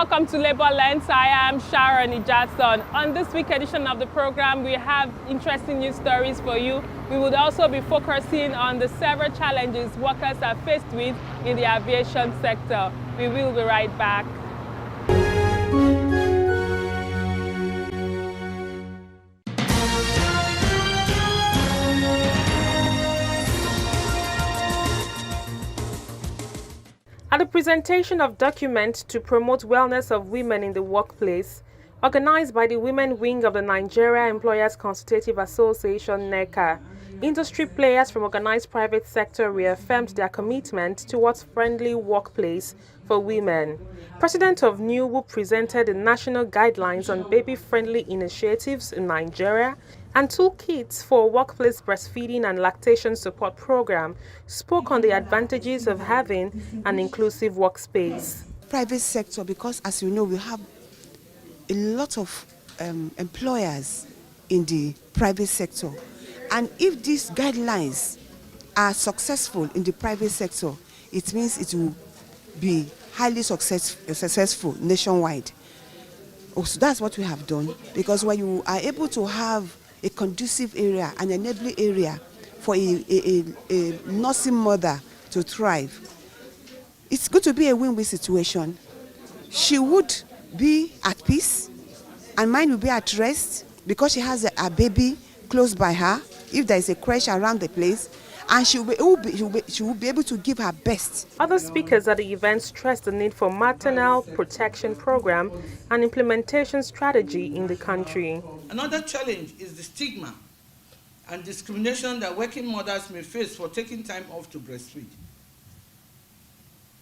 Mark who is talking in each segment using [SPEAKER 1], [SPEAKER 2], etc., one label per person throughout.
[SPEAKER 1] welcome to Labor Lens. I am Sharon Ijatson. On this week's edition of the program, we have interesting news stories for you. We would also be focusing on the several challenges workers are faced with in the aviation sector. We will be right back. At the presentation of documents to promote wellness of women in the workplace, organized by the Women Wing of the Nigeria Employers Consultative Association (NECA), industry players from organized private sector reaffirmed their commitment towards friendly workplace for women. President of NUWU presented the national guidelines on baby-friendly initiatives in Nigeria and toolkits for workplace breastfeeding and lactation support program, spoke on the advantages of having an inclusive workspace.
[SPEAKER 2] Private sector, because as you know, we have a lot of employers in the private sector. And if these guidelines are successful in the private sector, it means it will be highly successful nationwide. So that's what we have done, because when you are able to have a conducive area, an enabling area for a nursing mother to thrive, it's going to be a win-win situation. She would be at peace, and mine will be at rest because she has a baby close by her, if there is a crash around the place, and she will be able to give her best.
[SPEAKER 1] Other speakers at the event stressed the need for maternal protection program and implementation strategy in the country.
[SPEAKER 3] Another challenge is the stigma and discrimination that working mothers may face for taking time off to breastfeed.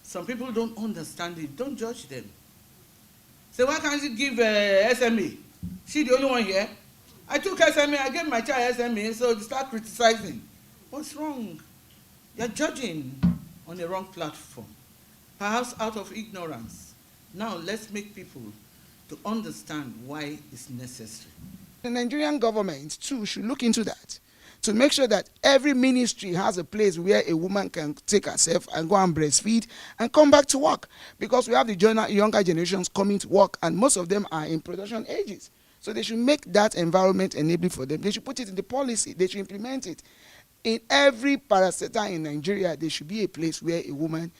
[SPEAKER 3] Some people don't understand it. Don't judge them. Say, why can't you give SMA? She the only one here. I took SMA, I gave my child SMA, so they start criticizing. What's wrong? You're judging on the wrong platform, perhaps out of ignorance. Now let's make people to understand why it's necessary.
[SPEAKER 4] The Nigerian government too should look into that, to make sure that every ministry has a place where a woman can take herself and go and breastfeed and come back to work. Because we have the younger generations coming to work, and most of them are in production ages. So they should make that environment enabling for them. They should put it in the policy. They should implement it. In every parastatal in Nigeria, there should be a place where a woman,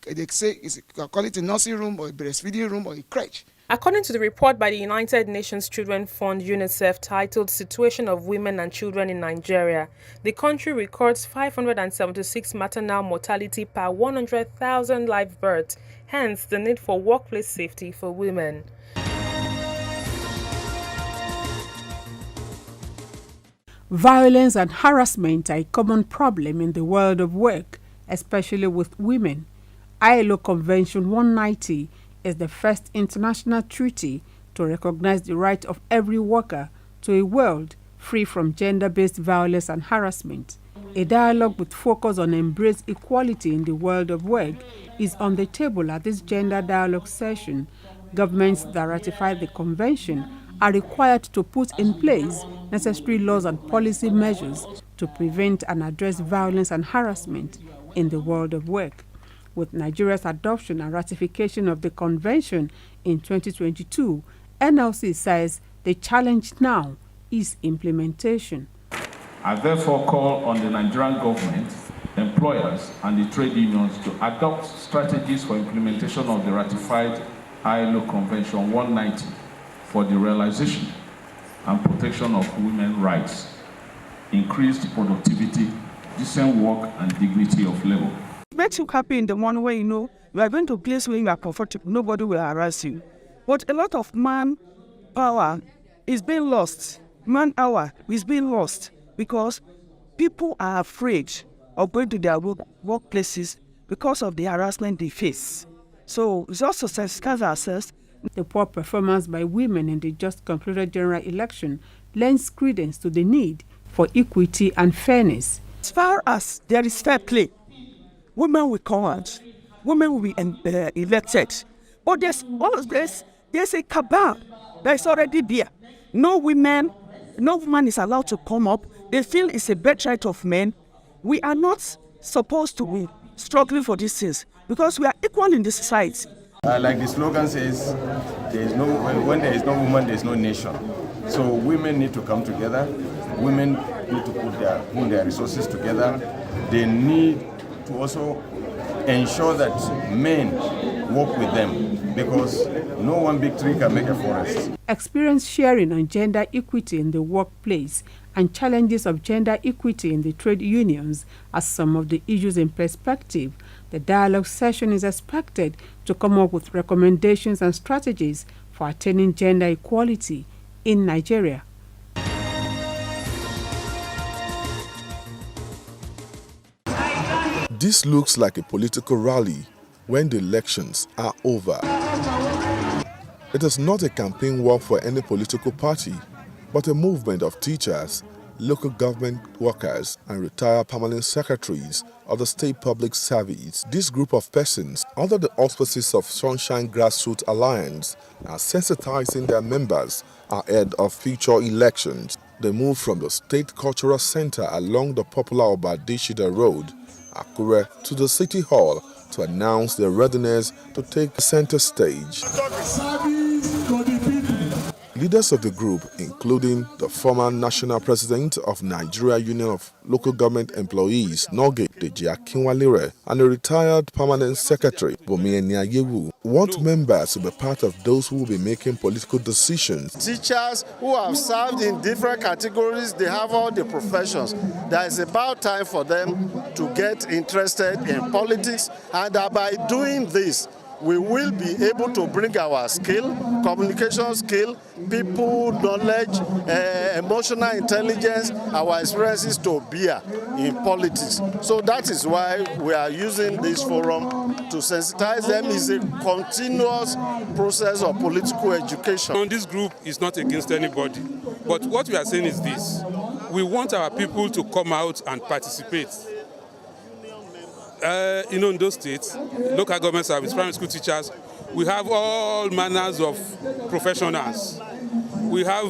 [SPEAKER 4] they say, call it a nursing room or a breastfeeding room or a crèche.
[SPEAKER 1] According to the report by the United Nations Children Fund (UNICEF) titled Situation of Women and Children in Nigeria, the country records 576 maternal mortality per 100,000 live births, hence the need for workplace safety for women.
[SPEAKER 5] Violence and harassment are a common problem in the world of work, especially with women. ILO Convention 190 is the first international treaty to recognize the right of every worker to a world free from gender-based violence and harassment. A dialogue with focus on embrace equality in the world of work is on the table at this gender dialogue session. Governments that ratify the convention are required to put in place necessary laws and policy measures to prevent and address violence and harassment in the world of work. With Nigeria's adoption and ratification of the convention in 2022, NLC says the challenge now is implementation.
[SPEAKER 6] I therefore call on the Nigerian government, employers, and the trade unions to adopt strategies for implementation of the ratified ILO Convention 190 for the realization and protection of women's rights, increased productivity, decent work, and dignity of labor.
[SPEAKER 7] It makes you happy in the one way, you are going to a place where you are comfortable, nobody will harass you. But a lot of manpower is being lost. Man hour is being lost because people are afraid of going to their workplaces because of the harassment they face. So it's also sensitize ourselves.
[SPEAKER 5] The poor performance by women in the just concluded general election lends credence to the need for equity and fairness.
[SPEAKER 7] As far as there is fair play, women will come out, women will be elected. But there's a cabal that is already there. No woman is allowed to come up. They feel it's a birthright of men. We are not supposed to be struggling for these things because we are equal in this society.
[SPEAKER 8] Like the slogan says, when there is no woman, there is no nation. So women need to come together. Women need to put their resources together. They need to also ensure that men work with them, because no one big tree can make a forest.
[SPEAKER 5] Experience sharing on gender equity in the workplace and challenges of gender equity in the trade unions are some of the issues in perspective. The dialogue session is expected to come up with recommendations and strategies for attaining gender equality in Nigeria.
[SPEAKER 9] This looks like a political rally when the elections are over. It is not a campaign walk for any political party, but a movement of teachers, local government workers, and retired permanent secretaries of the State Public Service. This group of persons, under the auspices of Sunshine Grassroots Alliance, are sensitizing their members ahead of future elections. They moved from the State Cultural Center along the popular Obadeshida Road, Akure, to the City Hall to announce their readiness to take the center stage. Leaders of the group, including the former national president of Nigeria Union of Local Government Employees, Noge Deji Akinwalere, and the retired permanent secretary, Bomi Eniayewu, want members to be part of those who will be making political decisions.
[SPEAKER 10] Teachers who have served in different categories, they have all the professions. That is about time for them to get interested in politics, and that by doing this, we will be able to bring our skill, communication skill, people knowledge, emotional intelligence, our experiences to bear in politics. So that is why we are using this forum to sensitize them. It's a continuous process of political education.
[SPEAKER 11] This group is not against anybody, but what we are saying is this: we want our people to come out and participate. In those states, local government service, primary school teachers, we have all manners of professionals. We have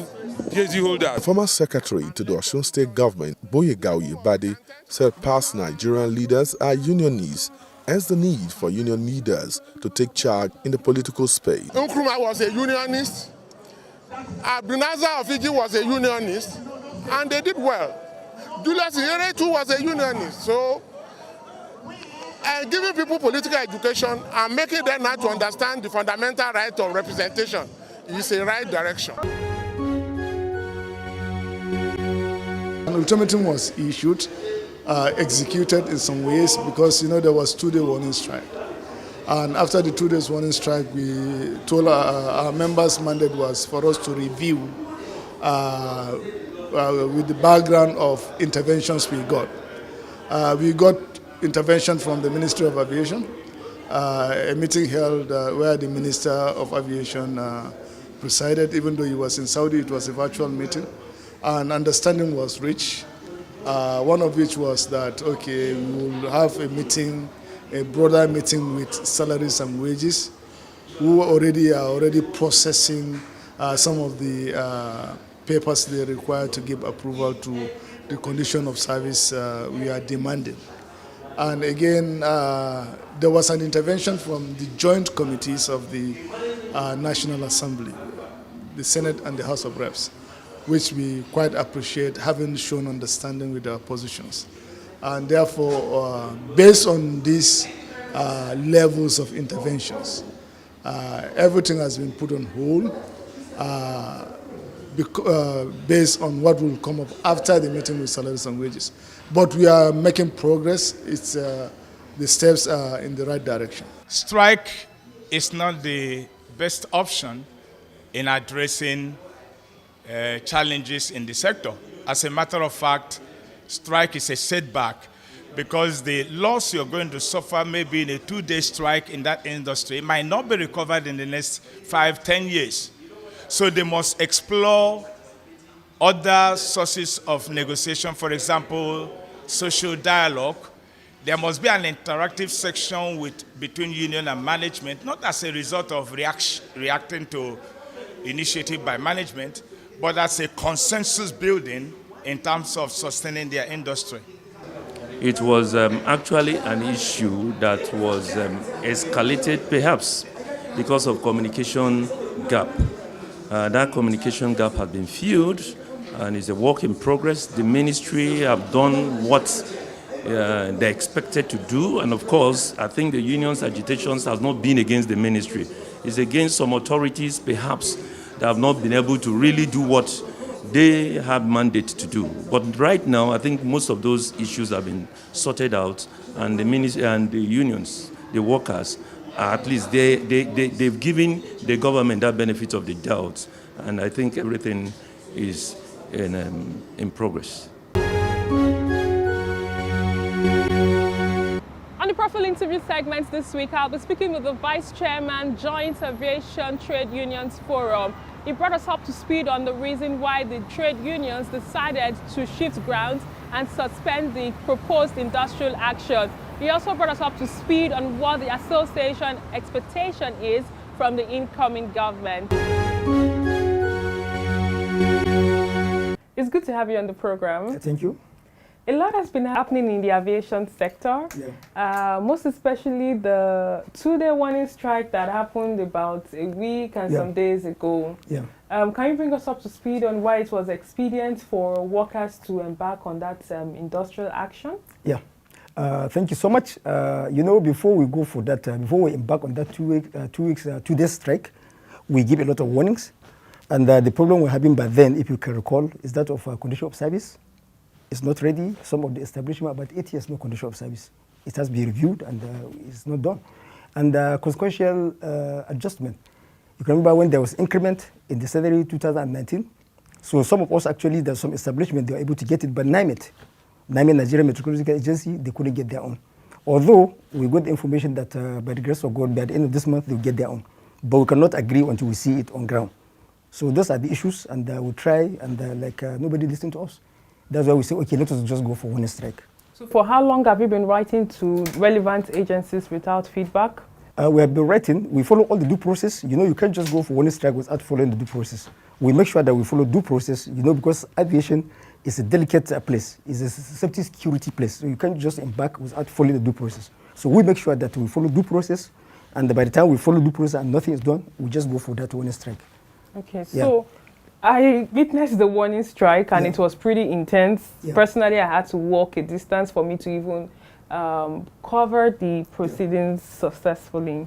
[SPEAKER 11] PhD holders.
[SPEAKER 9] Former secretary to the Osun State government, Boyega Oyebade, said past Nigerian leaders are unionists, hence the need for union leaders to take charge in the political space.
[SPEAKER 12] Nkrumah was a unionist, Abdinaza of Fiji was a unionist, and they did well. Julius Nyerere too was a unionist. So, giving people political education and making them now to understand the fundamental right of representation is a right direction.
[SPEAKER 13] An ultimatum was issued, executed in some ways, because there was 2-day warning strike. And after the 2 days warning strike, we told our members' mandate was for us to review with the background of interventions we got. We got intervention from the Ministry of Aviation, a meeting held where the Minister of Aviation presided. Even though he was in Saudi, it was a virtual meeting. And understanding was reached, one of which was that, okay, we will have a meeting, a broader meeting with salaries and wages, who are already processing some of the papers they require to give approval to the condition of service we are demanding. And again, there was an intervention from the joint committees of the National Assembly, the Senate and the House of Reps, which we quite appreciate, having shown understanding with our positions. And therefore, based on these levels of interventions, everything has been put on hold based on what will come up after the meeting with salaries and wages. But we are making progress. The steps are in the right direction.
[SPEAKER 14] Strike is not the best option in addressing challenges in the sector. As a matter of fact, strike is a setback because the loss you're going to suffer maybe in a 2-day strike in that industry might not be recovered in the next 5-10 years. So they must explore other sources of negotiation, for example, social dialogue. There must be an interactive section between union and management, not as a result of reacting to initiative by management, but as a consensus building in terms of sustaining their industry.
[SPEAKER 15] It was actually an issue that was escalated perhaps because of communication gap. That communication gap has been filled and is a work in progress. The ministry have done what they're expected to do, and of course, I think the union's agitations has not been against the ministry. It's against some authorities, perhaps, that have not been able to really do what they have mandate to do. But right now, I think most of those issues have been sorted out, and the ministry and the unions, the workers, at least they've given the government that benefit of the doubt, and I think everything is in progress.
[SPEAKER 1] On the Profile Interview segment this week, I'll be speaking with the Vice Chairman, Joint Aviation Trade Unions Forum. He brought us up to speed on the reason why the trade unions decided to shift grounds and suspend the proposed industrial action. He also brought us up to speed on what the association expectation is from the incoming government. It's good to have you on the program.
[SPEAKER 16] Thank you.
[SPEAKER 1] A lot has been happening in the aviation sector, most especially the two-day warning strike that happened about a week and some days ago. Can you bring us up to speed on why it was expedient for workers to embark on that industrial action?
[SPEAKER 16] Thank you so much. You know, before we go for that, before we embark on that 2 day strike, we give a lot of warnings. And the problem we're having by then, if you can recall, is that of condition of service. It's not ready. Some of the establishment, about 8 years, no condition of service. It has been reviewed and it's not done. And consequential adjustment. You can remember when there was increment in the salary 2019. So some of us actually, there's some establishment, they were able to get it, but NIMET, Nigerian Meteorological Agency, they couldn't get their own. Although we got the information that by the grace of God, by the end of this month, they'll get their own. But we cannot agree until we see it on ground. So those are the issues, and we'll try, and nobody listened to us. That's why we say, okay, let us just go for one strike.
[SPEAKER 1] So for how long have you been writing to relevant agencies without feedback?
[SPEAKER 16] We have been writing. We follow all the due process. You know, you can't just go for one strike without following the due process. We make sure that we follow due process, you know, because aviation is a delicate place. It's a safety security place. So you can't just embark without following the due process. So we make sure that we follow due process, and by the time we follow due process and nothing is done, we just go for that one strike.
[SPEAKER 1] Okay, so I witnessed the warning strike, and it was pretty intense. Personally, I had to walk a distance for me to even cover the proceedings successfully.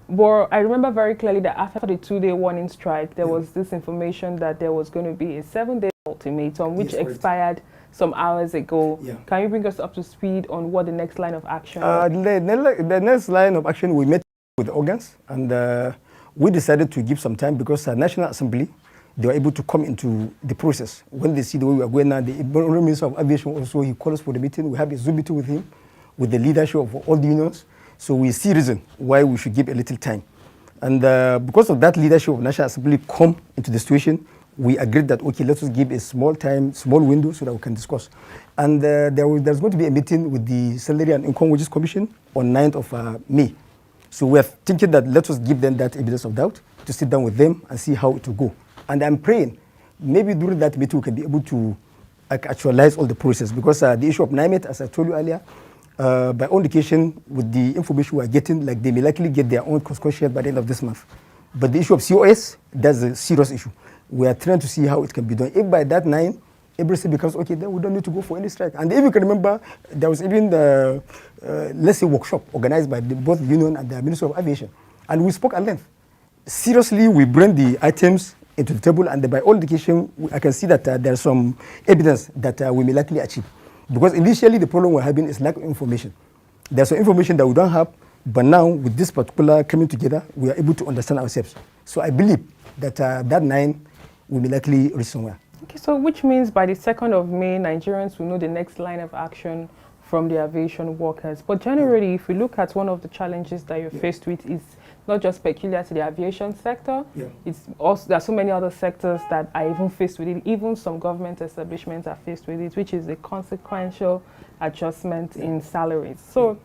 [SPEAKER 1] But I remember very clearly that after the 2-day warning strike, there was this information that there was going to be a 7-day ultimatum, which expired some hours ago. Can you bring us up to speed on what the next line of action is?
[SPEAKER 16] The next line of action, we met with the organs, and we decided to give some time because National Assembly, they were able to come into the process. When they see the way we are going now, the Minister of Aviation also, he called us for the meeting. We have a Zoom meeting with him, with the leadership of all the unions. So we see reason why we should give a little time. And because of that leadership of National Assembly come into the situation, we agreed that, okay, let us give a small time, small window so that we can discuss. And there's going to be a meeting with the Salary and Income Wages Commission on 9th of May. So we are thinking that let us give them that evidence of doubt to sit down with them and see how it will go. And I'm praying maybe during that meeting we can be able to actualize all the process, because the issue of NIMET, as I told you earlier, by all indication with the information we are getting, like they may likely get their own consequential by the end of this month. But the issue of COS, that's a serious issue. We are trying to see how it can be done. If by that 9, everything becomes okay, then we don't need to go for any strike. And if you can remember, there was even the, let's say, workshop organized by both the union and the Ministry of Aviation. And we spoke at length. Seriously, we bring the items into the table, and by all indication, I can see that there's some evidence that we may likely achieve. Because initially, the problem we're having is lack of information. There's some information that we don't have, but now, with this particular coming together, we are able to understand ourselves. So I believe that that 9 will be likely reach somewhere.
[SPEAKER 1] Okay, so which means by the 2nd of May, Nigerians will know the next line of action from the aviation workers. But generally, if we look at one of the challenges that you're faced with, is not just peculiar to the aviation sector. It's also, there are so many other sectors that are even faced with it. Even some government establishments are faced with it, which is the consequential adjustment in salaries. So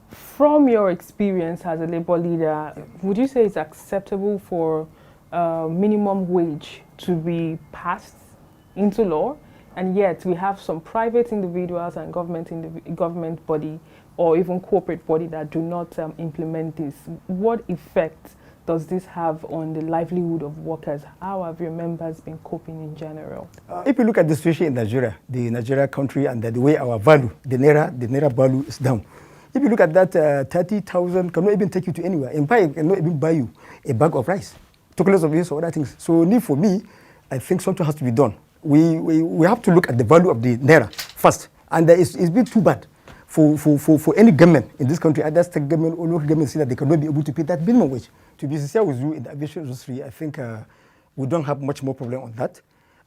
[SPEAKER 1] from your experience as a labor leader, would you say it's acceptable for minimum wage to be passed into law? And yet we have some private individuals and government body or even corporate body that do not implement this. What effect does this have on the livelihood of workers? How have your members been coping in general?
[SPEAKER 16] If you look at the situation in Nigeria, the Nigeria country, and the way our value, the naira value is down. If you look at that, 30,000 cannot even take you to anywhere. In fact, it cannot even buy you a bag of rice, chocolates of this or other things. So, for me, I think something has to be done. We have to look at the value of the naira first, and it's been too bad for any government in this country, either state government or local government, see that they cannot be able to pay that minimum wage. To be sincere with you, in the aviation industry, I think we don't have much more problem on that.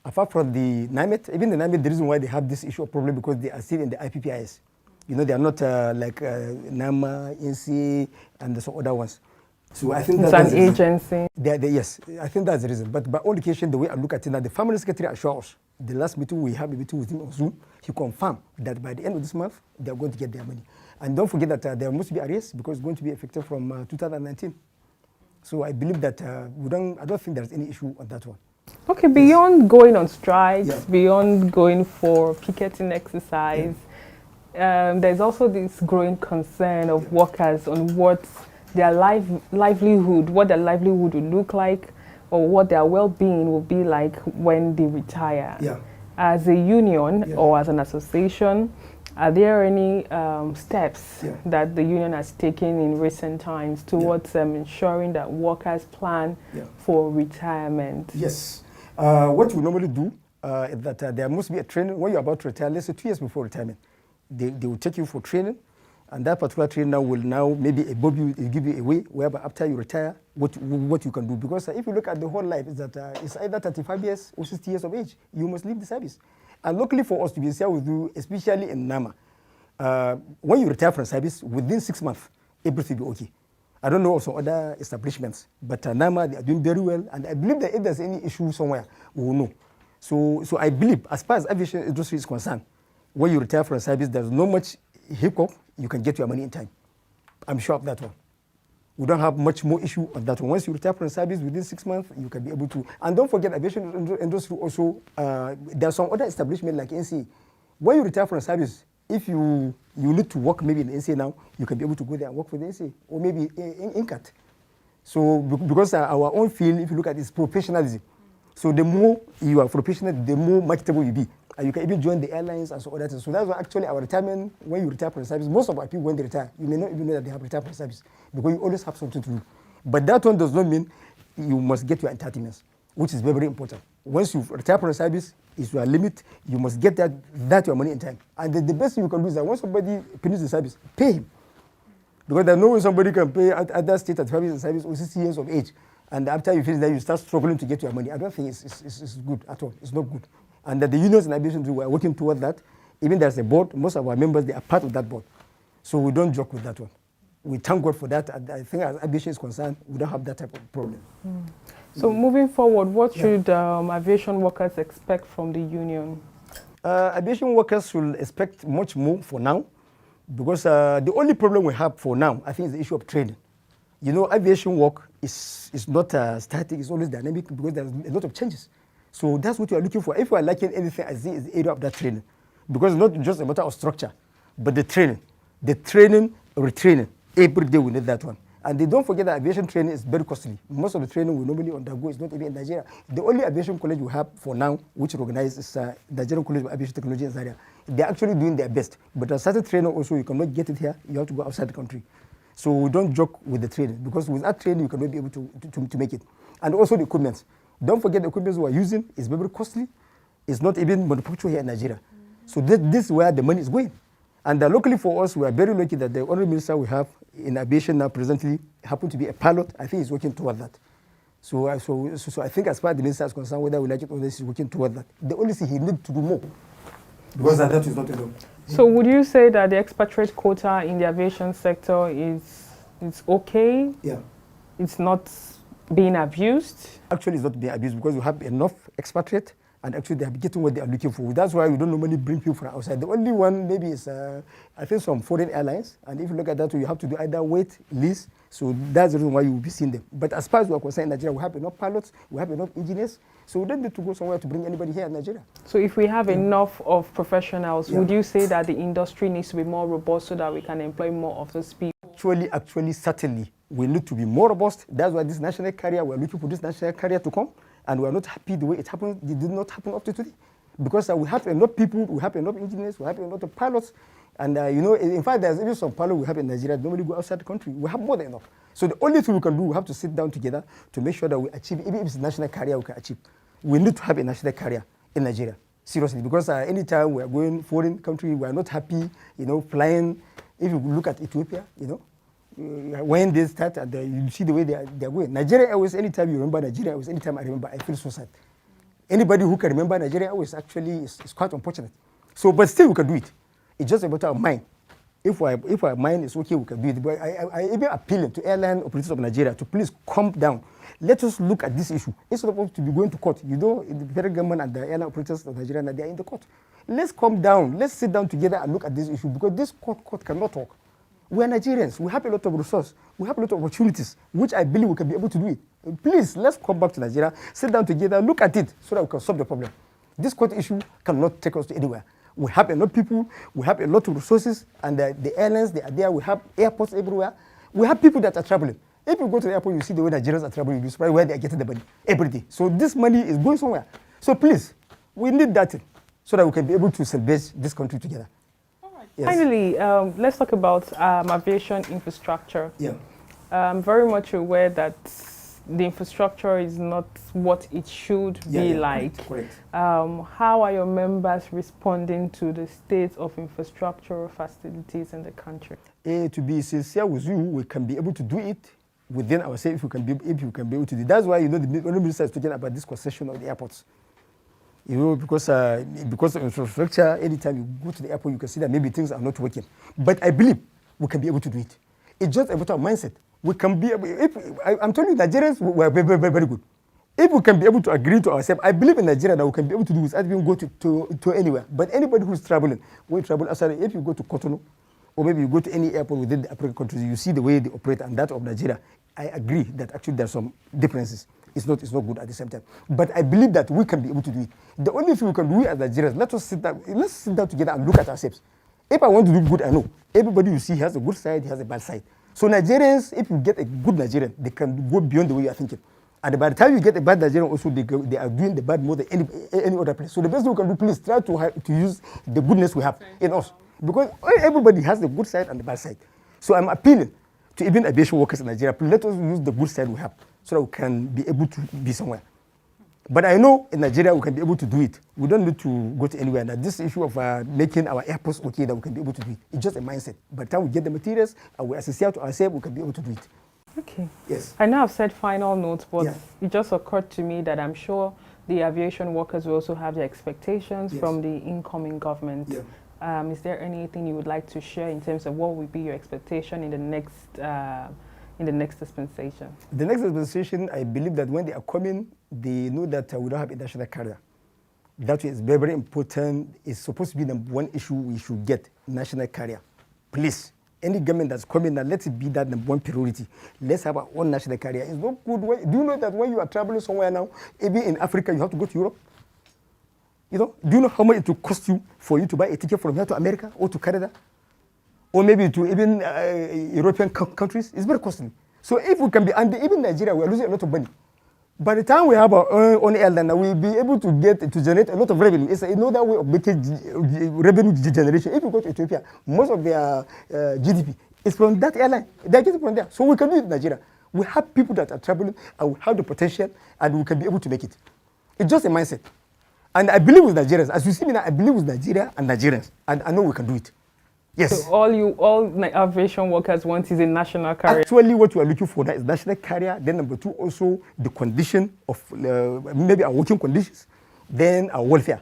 [SPEAKER 16] Apart from the NIMET, even the NIMET, the reason why they have this issue of problem because they are still in the IPPIS. They are not like NAMA, INSEE, and some other ones. So I think
[SPEAKER 1] it's an agency.
[SPEAKER 16] Yes, I think that's the reason. But by all occasion, the way I look at it now, the family secretary assures us, the last meeting we have a meeting with him on Zoom, he confirmed that by the end of this month, they are going to get their money. And don't forget that there must be arrears because it's going to be effective from 2019. So I believe that I don't think there's any issue on that one.
[SPEAKER 1] Okay, beyond going on strikes, beyond going for picketing exercise, there's also this growing concern of workers on what their livelihood would look like, or what their well-being will be like when they retire. As a union or as an association, are there any steps that the union has taken in recent times towards ensuring that workers plan for retirement?
[SPEAKER 16] Yes. What we normally do is that there must be a training when you're about to retire, let's say 2 years before retirement. They will take you for training, and that particular trainer will now maybe give you a way whereby after you retire, what you can do. Because if you look at the whole life, is that it's either 35 years or 60 years of age, you must leave the service. And luckily for us, to be sincere with you, especially in NAMA, when you retire from service, within 6 months, everything will be okay. I don't know of some other establishments, but NAMA, they are doing very well, and I believe that if there's any issue somewhere, we will know. So I believe, as far as aviation industry is concerned, when you retire from service, there's no much hiccup, you can get your money in time. I'm sure of that one. We don't have much more issue on that one. Once you retire from service within 6 months, you can be able to. And don't forget, aviation industry also, there are some other establishments like NCA. When you retire from service, if you need to work maybe in NCA now, you can be able to go there and work for the NCA, or maybe in INCAT. So because our own field, if you look at it, is professionalism. So the more you are professional, the more marketable you be. And you can even join the airlines and so other things. So that's why actually our retirement, when you retire from service, most of our people, when they retire, you may not even know that they have retired from service because you always have something to do. But that one does not mean you must get your entitlements, which is very, very important. Once you retire from service, is your limit, you must get that your money in time. And the best thing you can do is that when somebody finishes the service, pay him. Because I know when somebody can pay at that state at 5 years of service or 60 years of age, and after you finish that, you start struggling to get your money. I don't think it's good at all. It's not good. And the unions in aviation are working toward that. Even there's a board, most of our members, they are part of that board. So we don't joke with that one. We thank God for that. And I think as aviation is concerned, we don't have that type of problem.
[SPEAKER 1] So moving forward, what should aviation workers expect from the union?
[SPEAKER 16] Aviation workers should expect much more for now, because the only problem we have for now, I think, is the issue of training. Aviation work is not static, it's always dynamic because there's a lot of changes. So that's what we are looking for. If we are lacking anything, I think it's the area of that training. Because it's not just a matter of structure, but the training, retraining. Every day we need that one. And they don't forget that aviation training is very costly. Most of the training we normally undergo is not even in Nigeria. The only aviation college we have for now, which recognizes is Nigerian College of Aviation Technology in Zaria. They're actually doing their best. But a certain training also, you cannot get it here. You have to go outside the country. So we don't joke with the training, because without training, you cannot be able to make it. And also the equipment. Don't forget the equipment we are using is very costly. It's not even manufactured here in Nigeria. So this is where the money is going. And locally for us, we are very lucky that the honorable minister we have in aviation now presently happen to be a pilot. I think he's working toward that. So I think as far as the minister is concerned, whether we like it or not, he's working toward that. The only thing he needs to do more, because that is not enough.
[SPEAKER 1] So would you say that the expatriate quota in the aviation sector is okay?
[SPEAKER 16] Yeah.
[SPEAKER 1] It's not being abused?
[SPEAKER 16] Actually, it's not being abused because we have enough expatriate, and actually they are getting what they are looking for. That's why we don't normally bring people from outside. The only one maybe is, I think, some foreign airlines. And if you look at that, you have to do either wait, lease. So that's the reason why you will be seeing them. But as far as we are concerned in Nigeria, we have enough pilots, we have enough engineers. So we don't need to go somewhere to bring anybody here in Nigeria.
[SPEAKER 1] So if we have enough of professionals, would you say that the industry needs to be more robust so that we can employ more of those people?
[SPEAKER 16] Actually, certainly, we need to be more robust. That's why this national carrier, we're looking for this national carrier to come, and we're not happy the way it happened. It did not happen up to today. Because we have enough people, we have enough engineers, we have enough of pilots, and in fact, there's even some pilots we have in Nigeria that normally go outside the country. We have more than enough. So the only thing we can do, we have to sit down together to make sure that we achieve, even if it's a national carrier, we can achieve. We need to have a national carrier in Nigeria, seriously, because anytime we are going foreign country, we are not happy, flying. If you look at Ethiopia, when they start, and you see the way they are going. Nigeria Airways, anytime you remember Nigeria Airways, anytime I remember, I feel so sad. Anybody who can remember Nigeria Airways actually is quite unfortunate. So, but still we can do it. It's just about our mind. If our mind is okay, we can do it. But I even appealing to airline operators of Nigeria to please calm down. Let us look at this issue. Instead of us to be going to court, the federal government and the airline operators of Nigeria, they are in the court. Let's calm down. Let's sit down together and look at this issue, because this court cannot talk. We are Nigerians. We have a lot of resources. We have a lot of opportunities, which I believe we can be able to do it. Please, let's come back to Nigeria, sit down together, look at it so that we can solve the problem. This court issue cannot take us to anywhere. We have enough people, we have a lot of resources, and the airlines, they are there. We have airports everywhere. We have people that are traveling. If you go to the airport, you see the way Nigerians are traveling, you'll be surprised where they are getting the money every day. So this money is going somewhere. So please, we need that so that we can be able to salvage this country together.
[SPEAKER 1] Yes. Finally, let's talk about aviation infrastructure.
[SPEAKER 16] Yeah.
[SPEAKER 1] I'm very much aware that the infrastructure is not what it should be like.
[SPEAKER 16] Correct.
[SPEAKER 1] How are your members responding to the state of infrastructural facilities in the country?
[SPEAKER 16] To be sincere with you, we can be able to do it within ourselves if we can be able to do it. That's why the minister is talking about this concession of the airports. Because of infrastructure, anytime you go to the airport, you can see that maybe things are not working. But I believe we can be able to do it. It's just about our mindset. We can be able, I'm telling you, Nigerians, we are very, very, very good. If we can be able to agree to ourselves, I believe in Nigeria that we can be able to do this without even go to anywhere. But anybody who's traveling, when you travel outside, if you go to Cotonou, or maybe you go to any airport within the African countries, you see the way they operate and that of Nigeria. I agree that actually there are some differences. It's not good at the same time. But I believe that we can be able to do it. The only thing we can do as Nigerians, let's sit down together and look at ourselves. If I want to do good, I know. Everybody you see has a good side, has a bad side. So Nigerians, if you get a good Nigerian, they can go beyond the way you are thinking. And by the time you get a bad Nigerian, also they are doing the bad more than any other place. So the best thing we can do, please try to use the goodness we have in us. Because everybody has the good side and the bad side. So I'm appealing to even aviation workers in Nigeria, please let us use the good side we have so that we can be able to be somewhere. But I know in Nigeria we can be able to do it. We don't need to go to anywhere. Now this issue of making our airports okay, that we can be able to do it, it's just a mindset. By the time we get the materials and we associate to ourselves, we can be able to do it.
[SPEAKER 1] Okay.
[SPEAKER 16] Yes.
[SPEAKER 1] I know I've said final notes, but it just occurred to me that I'm sure the aviation workers will also have their expectations from the incoming government.
[SPEAKER 16] Yeah.
[SPEAKER 1] Is there anything you would like to share in terms of what would be your expectation in the next dispensation?
[SPEAKER 16] The next dispensation, I believe that when they are coming, they know that we don't have a national carrier. That is very, very important. It's supposed to be the one issue we should get, national carrier. Please, any government that's coming now, let it be that number one priority. Let's have our own national carrier. It's not good. Do you know that when you are traveling somewhere now, even in Africa, you have to go to Europe? Do you know how much it will cost you for you to buy a ticket from here to America or to Canada? Or maybe to even European countries? It's very costly. So if we can be, and even Nigeria, we are losing a lot of money. By the time we have our own airline, we'll be able to generate a lot of revenue. It's another way of making revenue generation. If you go to Ethiopia, most of their GDP is from that airline. They're getting from there. So we can do it in Nigeria. We have people that are traveling, and we have the potential, and we can be able to make it. It's just a mindset. And I believe with Nigerians. As you see me now, I believe with Nigeria and Nigerians. And I know we can do it. Yes.
[SPEAKER 1] So all aviation workers want is a national carrier.
[SPEAKER 16] Actually, what we are looking for now is national carrier. Then number two, also the condition of maybe our working conditions, then our welfare.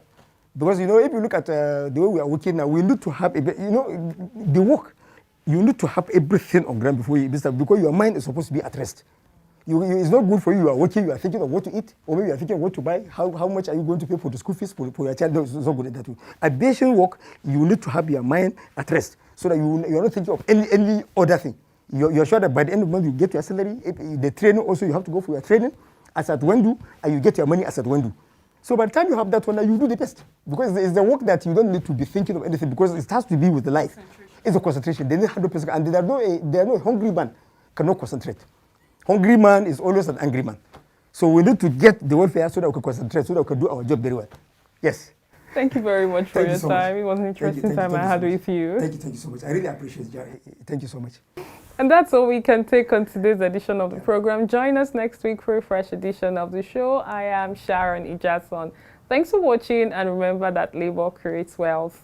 [SPEAKER 16] Because if you look at the way we are working now, we need to have the work. You need to have everything on ground before you start, because your mind is supposed to be at rest. It's not good for you. You are working, you are thinking of what to eat, or maybe you are thinking of what to buy. How much are you going to pay for the school fees for your child? No, it's not good at that way. Aviation work, you need to have your mind at rest so that you are not thinking of any other thing. You're sure that by the end of the month you get your salary. The training also, you have to go for your training as at when do, and you get your money as at when do. So by the time you have that one, you do the best. Because it's the work that you don't need to be thinking of anything, because it has to be with the life. It's a concentration. They need 100%. And there are no hungry man cannot concentrate. Hungry man is always an angry man. So we need to get the welfare so that we can concentrate, so that we can do our job very well. Yes.
[SPEAKER 1] Thank you very much for your time. It was an interesting time I had with you.
[SPEAKER 16] Thank you so much. I really appreciate it. Thank you so much.
[SPEAKER 1] And that's all we can take on today's edition of the program. Join us next week for a fresh edition of the show. I am Sharon Ijason. Thanks for watching, and remember that labor creates wealth.